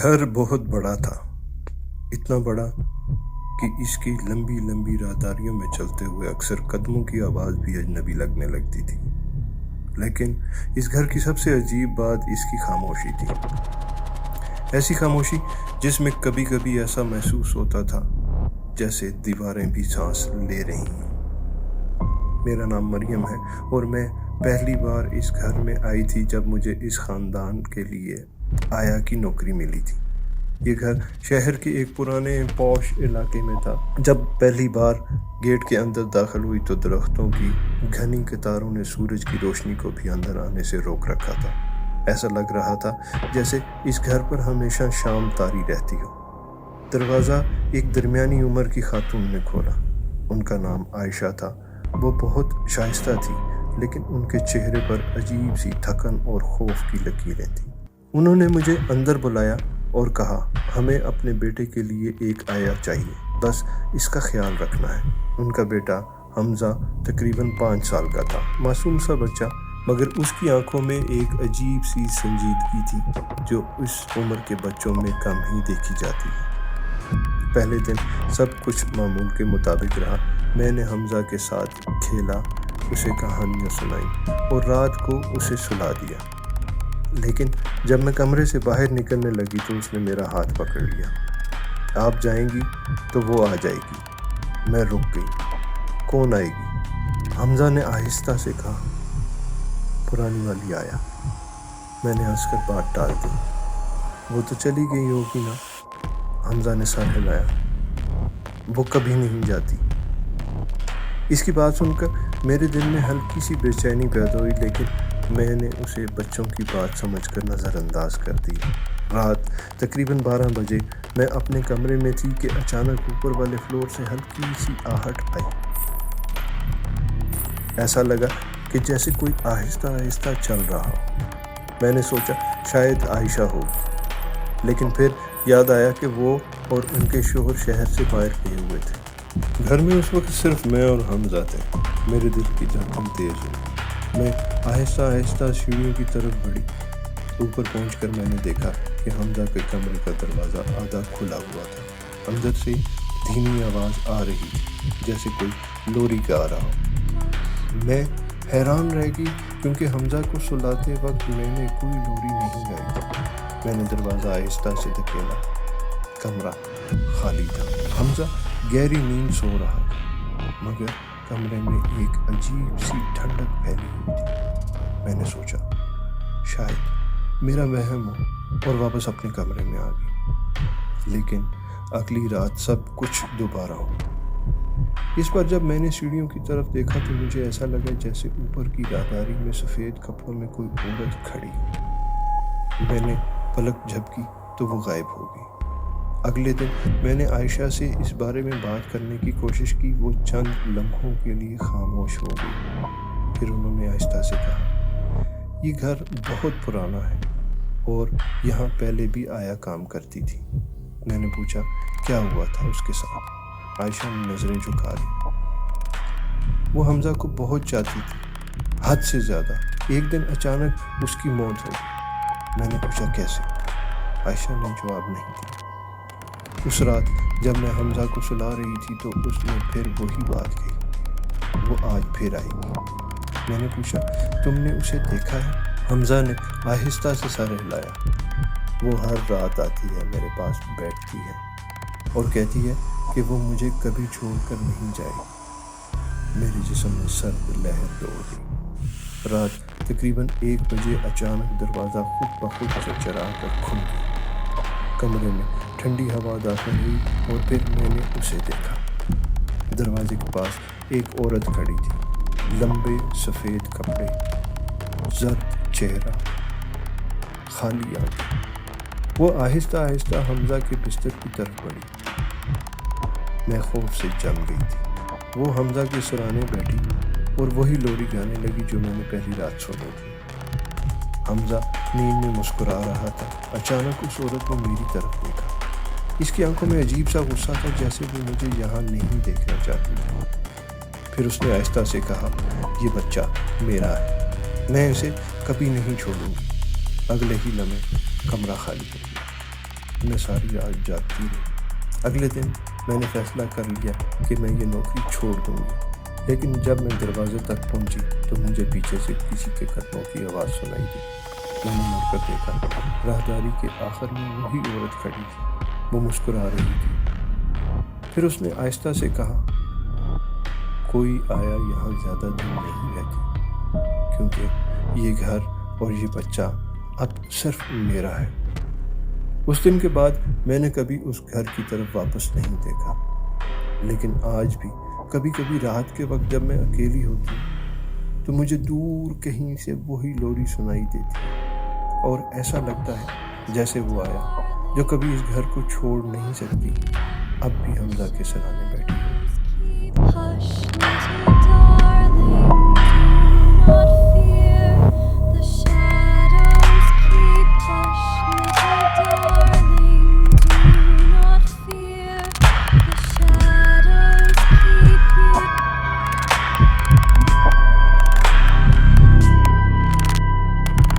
گھر بہت بڑا تھا، اتنا بڑا کہ اس کی لمبی لمبی راہداریوں میں چلتے ہوئے اکثر قدموں کی آواز بھی اجنبی لگنے لگتی تھی۔ لیکن اس گھر کی سب سے عجیب بات اس کی خاموشی تھی، ایسی خاموشی جس میں کبھی کبھی ایسا محسوس ہوتا تھا جیسے دیواریں بھی سانس لے رہی ہیں۔ میرا نام مریم ہے اور میں پہلی بار اس گھر میں آئی تھی جب مجھے اس خاندان کے لیے آیا کی نوکری ملی تھی۔ یہ گھر شہر کے ایک پرانے پوش علاقے میں تھا۔ جب پہلی بار گیٹ کے اندر داخل ہوئی تو درختوں کی گھنی قطاروں نے سورج کی روشنی کو بھی اندر آنے سے روک رکھا تھا۔ ایسا لگ رہا تھا جیسے اس گھر پر ہمیشہ شام طاری رہتی ہو۔ دروازہ ایک درمیانی عمر کی خاتون نے کھولا۔ ان کا نام عائشہ تھا۔ وہ بہت شائستہ تھی، لیکن ان کے چہرے پر عجیب سی تھکن اور خوف کی لکیریں تھیں۔ انہوں نے مجھے اندر بلایا اور کہا، ہمیں اپنے بیٹے کے لیے ایک آیا چاہیے، بس اس کا خیال رکھنا ہے۔ ان کا بیٹا حمزہ تقریباً 5 سال کا تھا، معصوم سا بچہ، مگر اس کی آنکھوں میں ایک عجیب سی سنجیدگی تھی جو اس عمر کے بچوں میں کم ہی دیکھی جاتی ہے۔ پہلے دن سب کچھ معمول کے مطابق رہا۔ میں نے حمزہ کے ساتھ کھیلا، اسے کہانیاں سنائیں اور رات کو اسے سلا دیا۔ لیکن جب میں کمرے سے باہر نکلنے لگی تو اس نے میرا ہاتھ پکڑ لیا۔ آپ جائیں گی تو وہ آ جائے گی۔ میں رک گئی۔ کون آئے گی؟ حمزہ نے آہستہ سے کہا۔ پرانی والی آیا۔ میں نے ہنس کر بات ٹال دی۔ وہ تو چلی گئی ہوگی نا؟ حمزہ نے سر ہلایا۔ وہ کبھی نہیں جاتی۔ اس کی بات سن کر میرے دل میں ہلکی سی بے چینی پیدا ہوئی، لیکن میں نے اسے بچوں کی بات سمجھ کر نظر انداز کر دی۔ رات تقریباً 12 بجے میں اپنے کمرے میں تھی کہ اچانک اوپر والے فلور سے ہلکی سی آہٹ آئی۔ ایسا لگا کہ جیسے کوئی آہستہ آہستہ چل رہا ہو۔ میں نے سوچا شاید عائشہ ہوگی، لیکن پھر یاد آیا کہ وہ اور ان کے شوہر شہر سے باہر گئے ہوئے تھے۔ گھر میں اس وقت صرف میں اور حمزہ تھے۔ میرے دل کی دھڑکن تیز ہوئی۔ میں آہستہ آہستہ سیڑھیوں کی طرف بڑھی۔ اوپر پہنچ کر میں نے دیکھا کہ حمزہ کے کمرے کا دروازہ آدھا کھلا ہوا تھا۔ اندر سے دھیمی آواز آ رہی تھی جیسے کوئی لوری گا رہا ہو۔ میں حیران رہ گئی کیونکہ حمزہ کو سلاتے وقت میں نے کوئی لوری نہیں گائی تھی۔ میں نے دروازہ آہستہ سے دھکیلا۔ کمرہ خالی تھا۔ حمزہ گہری نیند سو رہا تھا، مگر کمرے میں ایک عجیب سی ٹھنڈک پھیلی ہوئی تھی۔ میں نے سوچا شاید میرا وہم ہو اور واپس اپنے کمرے میں آ گئی۔ لیکن اگلی رات سب کچھ دوبارہ ہو۔ اس بار جب میں نے سیڑھیوں کی طرف دیکھا تو مجھے ایسا لگا جیسے اوپر کی راہداری میں سفید کپڑوں میں کوئی عورت کھڑی ہو۔ میں نے پلک جھپکی تو وہ غائب ہو گئی۔ اگلے دن میں نے عائشہ سے اس بارے میں بات کرنے کی کوشش کی۔ وہ چند لمحوں کے لیے خاموش ہو گئی۔ پھر انہوں نے آہستہ سے کہا، یہ گھر بہت پرانا ہے اور یہاں پہلے بھی آیا کام کرتی تھی۔ میں نے پوچھا کیا ہوا تھا اس کے ساتھ؟ عائشہ نے نظریں جھکا لی۔ وہ حمزہ کو بہت چاہتی تھی، حد سے زیادہ۔ ایک دن اچانک اس کی موت ہو گئی۔ میں نے پوچھا کیسے؟ عائشہ نے جواب نہیں دیا۔ اس رات جب میں حمزہ کو سلا رہی تھی تو اس نے پھر وہی بات کہی، وہ آج پھر آئے گی۔ میں نے پوچھا تم نے اسے دیکھا ہے؟ حمزہ نے آہستہ سے سر ہلایا۔ وہ ہر رات آتی ہے، میرے پاس بیٹھتی ہے اور کہتی ہے کہ وہ مجھے کبھی چھوڑ کر نہیں جائے گی۔ میرے جسم میں سرد لہر دوڑ گئی۔ رات تقریباً 1 بجے اچانک دروازہ خود بخود چرچرا کر کھل گیا۔ کمرے میں ٹھنڈی ہوا داخل ہوئی اور پھر میں نے اسے دیکھا۔ دروازے کے پاس ایک عورت کھڑی تھی، لمبے سفید کپڑے، زرد چہرہ، خالی آنکھیں۔ وہ آہستہ آہستہ حمزہ کے بستر کی طرف بڑھی۔ میں خوف سے جم گئی تھی۔ وہ حمزہ کے سرانے بیٹھی اور وہی لوری گانے لگی جو میں نے پہلی رات سنی تھی۔ حمزہ نیند میں مسکرا رہا تھا۔ اچانک اس عورت نے میری طرف دیکھا۔ اس کی آنکھوں میں عجیب سا غصہ تھا جیسے وہ مجھے یہاں نہیں دیکھنا چاہتی تھی۔ پھر اس نے آہستہ سے کہا، یہ بچہ میرا ہے، میں اسے کبھی نہیں چھوڑوں گی۔ اگلے ہی لمحے کمرہ خالی ہو گیا۔ میں ساری رات جاگتی رہی۔ اگلے دن میں نے فیصلہ کر لیا کہ میں یہ نوکری چھوڑ دوں گی، لیکن جب میں دروازے تک پہنچی تو مجھے پیچھے سے کسی کے قدموں کی آواز سنائی دی۔ میں نے مڑ کر دیکھا، راہداری کے آخر میں وہی عورت کھڑی تھی۔ وہ مسکرا رہی تھی۔ پھر اس نے آہستہ سے کہا، کوئی آیا یہاں زیادہ دن نہیں رہتی، کیونکہ یہ گھر اور یہ بچہ اب صرف میرا ہے۔ اس دن کے بعد میں نے کبھی اس گھر کی طرف واپس نہیں دیکھا، لیکن آج بھی کبھی کبھی رات کے وقت جب میں اکیلی ہوتی ہوں تو مجھے دور کہیں سے وہی لوری سنائی دیتی ہے، اور ایسا لگتا ہے جیسے وہ آیا جو کبھی اس گھر کو چھوڑ نہیں سکتی، اب بھی حمزہ کے سرانے بیٹھا۔